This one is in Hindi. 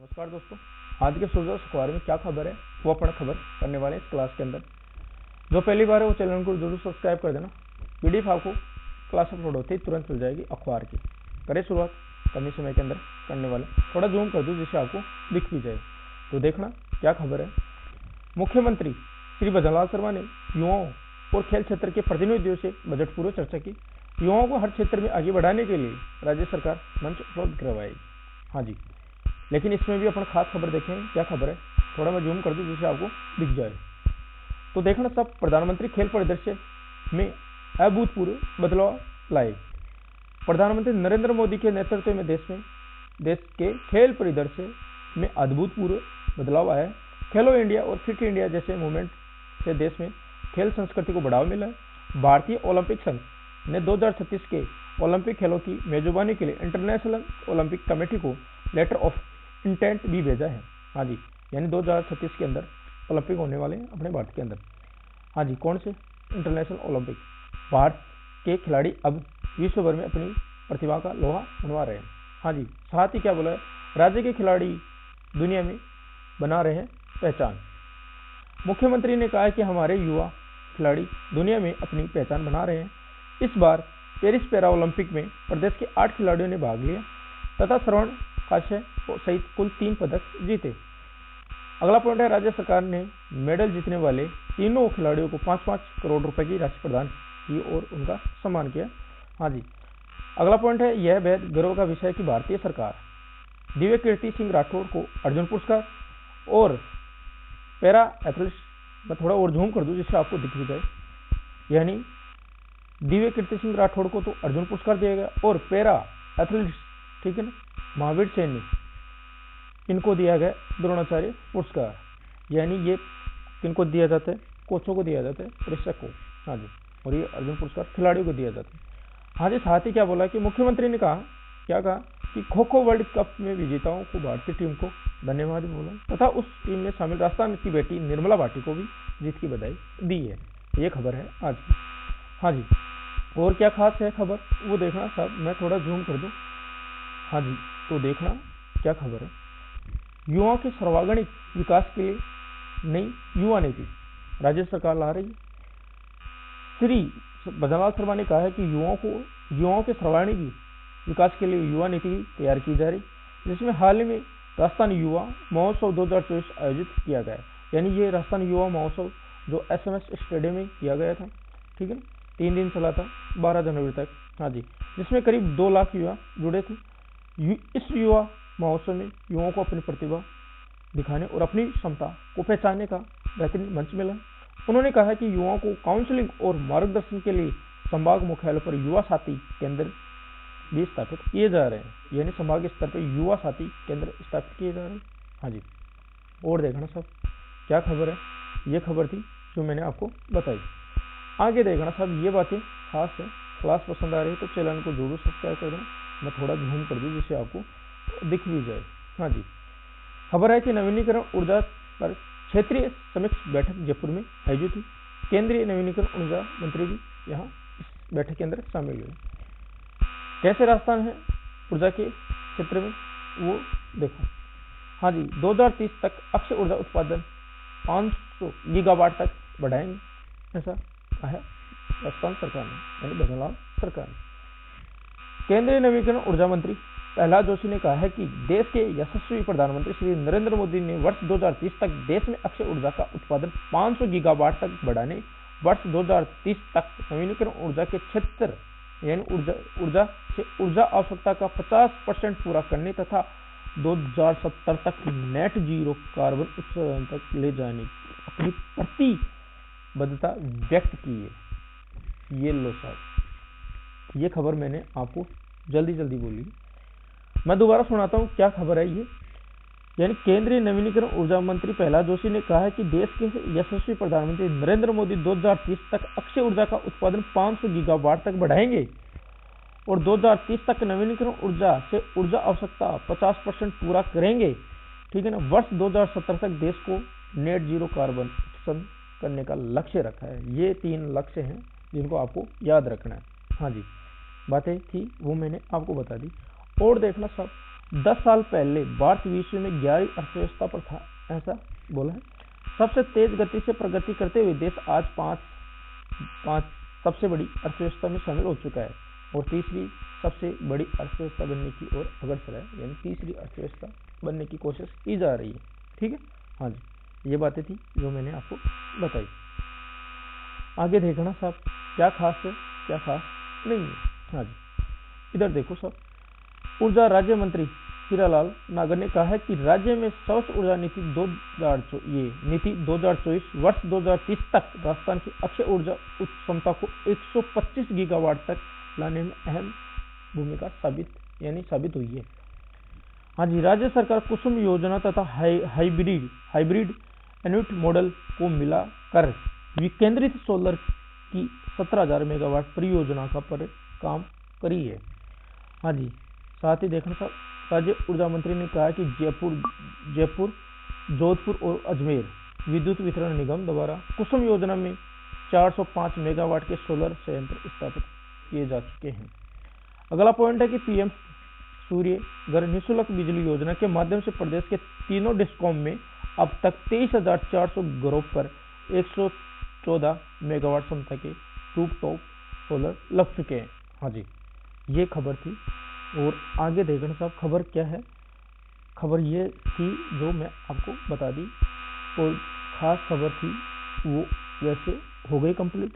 नमस्कार दोस्तों, आज के सोचा अखबार में क्या खबर है वो अपन खबर करने वाले हैं इस क्लास के अंदर। जो पहली बार है वो चैनल को जरूर सब्सक्राइब कर देना। पीडीएफ आपको क्लास अपलोड होते ही तुरंत मिल जाएगी अखबार की। करें शुरुआत कम ही समय के अंदर करने वाले। थोड़ा जूम कर दूं जिससे आपको दिख भी जाए। तो देखना क्या खबर है। मुख्यमंत्री श्री भजनलाल शर्मा ने युवाओं और खेल क्षेत्र के प्रतिनिधियों से बजट पूर्व चर्चा की। युवाओं को हर क्षेत्र में आगे बढ़ाने के लिए राज्य सरकार मंच उपलब्ध करवाएगी। हाँ जी, लेकिन इसमें भी अपन खास खबर देखें। क्या खबर है, थोड़ा मैं जूम कर दूं जिससे आपको दिख जाए। तो देखना सब, प्रधानमंत्री खेल परिदृश्य में अभूतपूर्व बदलाव लाए। प्रधानमंत्री नरेंद्र मोदी के नेतृत्व में देश के खेल परिदृश्य में अभूतपूर्व बदलाव आया है। खेलो इंडिया और फिट इंडिया जैसे मूवमेंट से देश में खेल संस्कृति को बढ़ावा मिला है। भारतीय ओलंपिक संघ ने 2036 के ओलंपिक खेलों की मेजबानी के लिए इंटरनेशनल ओलंपिक कमेटी को लेटर ऑफ इंटेंट भी भेजा है। हाँ जी, यानी 2036 के अंदर ओलंपिक होने वाले हैं अपने भारत के अंदर। हाँ जी, कौन से इंटरनेशनल ओलंपिक। भारत के खिलाड़ी अब विश्व भर में अपनी प्रतिभा का लोहा मनवा रहे हैं। हाँ जी, साथ ही क्या बोला है, राज्य के खिलाड़ी दुनिया में बना रहे हैं पहचान। मुख्यमंत्री ने कहा है कि हमारे युवा खिलाड़ी दुनिया में अपनी पहचान बना रहे हैं। इस बार पेरिस पैरा ओलंपिक में प्रदेश के 8 खिलाड़ियों ने भाग लिया तथा स्वर्ण कांस्य सहित कुल 3 पदक जीते। अगला पॉइंट है, राज्य सरकार ने मेडल जीतने वाले तीनों खिलाड़ियों को 5-5 करोड़ रुपए की राशि प्रदान की और उनका सम्मान किया। हाँ जी, अगला पॉइंट है, यह बेहद गर्व का विषय है कि भारतीय सरकार दिव्य कीर्ति सिंह राठौर को अर्जुन पुरस्कार और पैरा एथलीट्स, मैं थोड़ा और जूम कर दूं जिससे आपको दिख भी जाए, यानी दिव्य कीर्ति सिंह राठौर को तो अर्जुन पुरस्कार दिया गया और पैरा एथलीट्स, ठीक है ना, महावीर सैनी, इनको दिया गया द्रोणाचार्य पुरस्कार। यानी ये किनको दिया जाता है, कोचों को दिया जाता है, प्रशिक्षक को। हाँ जी, और ये अर्जुन पुरस्कार खिलाड़ियों को दिया जाता है। हाँ जी, साथ ही क्या बोला कि मुख्यमंत्री ने कहा, क्या कहा कि खो खो वर्ल्ड कप में विजेताओं को भारतीय टीम को धन्यवाद बोला तथा उस टीम में शामिल राजस्थान की बेटी निर्मला भाटी को भी जीत की बधाई दी है। ये खबर है आज की। हाँ जी, और क्या खास है खबर वो देखना सब, मैं थोड़ा जूम कर दूं। हाँ जी, तो देखना क्या खबर है, युवाओं के सर्वांगीण विकास के लिए नई युवा नीति राज्य सरकार ला रही है। श्री भजनलाल शर्मा ने कहा है कि युवाओं के सर्वांगीण विकास के लिए युवा नीति तैयार की जा रही, जिसमें हाल ही में राजस्थान युवा महोत्सव 2024 आयोजित किया गया। यानी ये राजस्थान युवा महोत्सव जो SMS स्टेडियम में किया गया था, ठीक है, 3 दिन चला था, 12 जनवरी तक। हाँ जी, जिसमें करीब 2 लाख युवा जुड़े थे। इस युवा महोत्सव में युवाओं को अपनी प्रतिभा दिखाने और अपनी क्षमता को पहचानने का बेहतरीन मंच मिला। उन्होंने कहा कि युवाओं को काउंसलिंग और मार्गदर्शन के लिए संभाग मुख्यालय पर युवा साथी केंद्र भी स्थापित किए जा रहे हैं। यानी संभाग स्तर पर युवा साथी केंद्र स्थापित किए जा रहे हैं। हाँ जी, और देखना सब क्या खबर है, ये खबर थी जो मैंने आपको बताई। आगे देखना सब, ये बातें खास है। क्लास पसंद आ रही है तो चैनल को जरूर सब्सक्राइब कर देना। मैं थोड़ा जूम कर दूं जिससे आपको दिख भी जाए। हाँ जी, खबर है कि नवीनीकरण ऊर्जा पर क्षेत्रीय समीक्षा बैठक जयपुर में आयोजित हुई। केंद्रीय नवीनीकरण ऊर्जा मंत्री भी यहाँ इस बैठक के अंदर शामिल हुए। कैसे राजस्थान है ऊर्जा के क्षेत्र में वो देखो। हाँ जी, 2030 तक अक्षय ऊर्जा उत्पादन 500 गीगावाट तक बढ़ाएंगे, ऐसा कहा है राजस्थान सरकार ने, यानी भजनलाल सरकार ने। केंद्रीय नवीकरण ऊर्जा मंत्री प्रहलाद जोशी ने कहा है कि देश के यशस्वी प्रधानमंत्री श्री नरेंद्र मोदी ने वर्ष 2030 तक देश में अक्षय ऊर्जा का उत्पादन 500 गीगावाट तक बढ़ाने, वर्ष 2030 तक नवीनीकरण ऊर्जा के क्षेत्र यानी ऊर्जा आवश्यकता का 50% पूरा करने तथा 2070 तक नेट जीरो कार्बन उत्सर्जन तक ले जाने की अपनी प्रतिबद्धता व्यक्त की है। ये लो साहब, ये खबर मैंने आपको जल्दी बोली। मैं दोबारा सुनाता हूँ क्या खबर है ये। यानी केंद्रीय नवीनीकरण ऊर्जा मंत्री प्रहलाद जोशी ने कहा है कि देश के यशस्वी प्रधानमंत्री नरेंद्र मोदी 2030 तक अक्षय ऊर्जा का उत्पादन 500 गीगावाट तक बढ़ाएंगे और 2030 तक नवीनीकरण ऊर्जा से ऊर्जा आवश्यकता 50% पूरा करेंगे, ठीक है ना। वर्ष 2070 तक देश को नेट जीरो कार्बन उत्सर्जन करने का लक्ष्य रखा है। ये 3 लक्ष्य हैं जिनको आपको याद रखना है। हाँ जी, बातें थी वो मैंने आपको बता दी। और देखना सब, 10 साल पहले भारत विश्व में 11वीं अर्थव्यवस्था पर था, ऐसा बोला है। सबसे तेज गति से प्रगति करते हुए देश आज पांच सबसे बड़ी अर्थव्यवस्था में शामिल हो चुका है और तीसरी सबसे बड़ी अर्थव्यवस्था बनने की ओर अग्रसर है, यानी तीसरी अर्थव्यवस्था बनने की कोशिश की जा रही है। ठीक है, हाँ जी, ये बातें थी जो मैंने आपको बताई। आगे देखना साहब, क्या खास है क्या खास नहीं है। हाँ जी, इधर देखो साहब, ऊर्जा राज्य मंत्री हीरालाल नागर ने कहा है कि राज्य में स्वच्छ ऊर्जा नीति 2024 वर्ष 2030 तक राजस्थान की अक्षय ऊर्जा क्षमता को 125 गीगावाट तक लाने में अहम भूमिका साबित हुई है। हाँ जी, राज्य सरकार कुसुम योजना तथा हाइब्रिड एन्युटी मॉडल को मिलाकर विकेंद्रित सोलर की 17,000 मेगावाट परियोजना पर काम करी है। हाँ जी, साथ ही देखना साहब, राज्य ऊर्जा मंत्री ने कहा कि जयपुर, जोधपुर और अजमेर विद्युत वितरण निगम द्वारा कुसुम योजना में 405 मेगावाट के सोलर संयंत्र स्थापित किए जा चुके हैं। अगला पॉइंट है कि पीएम सूर्य घर निःशुल्क बिजली योजना के माध्यम से प्रदेश के तीनों डिस्कॉम में अब तक 23,400 घरों पर 114 मेगावाट क्षमता के रूफटॉप सोलर लग चुके हैं। हाँ जी, ये खबर थी। और आगे देखना साहब, खबर क्या है, खबर ये थी जो मैं आपको बता दी, और खास खबर थी वो वैसे हो गई कंप्लीट।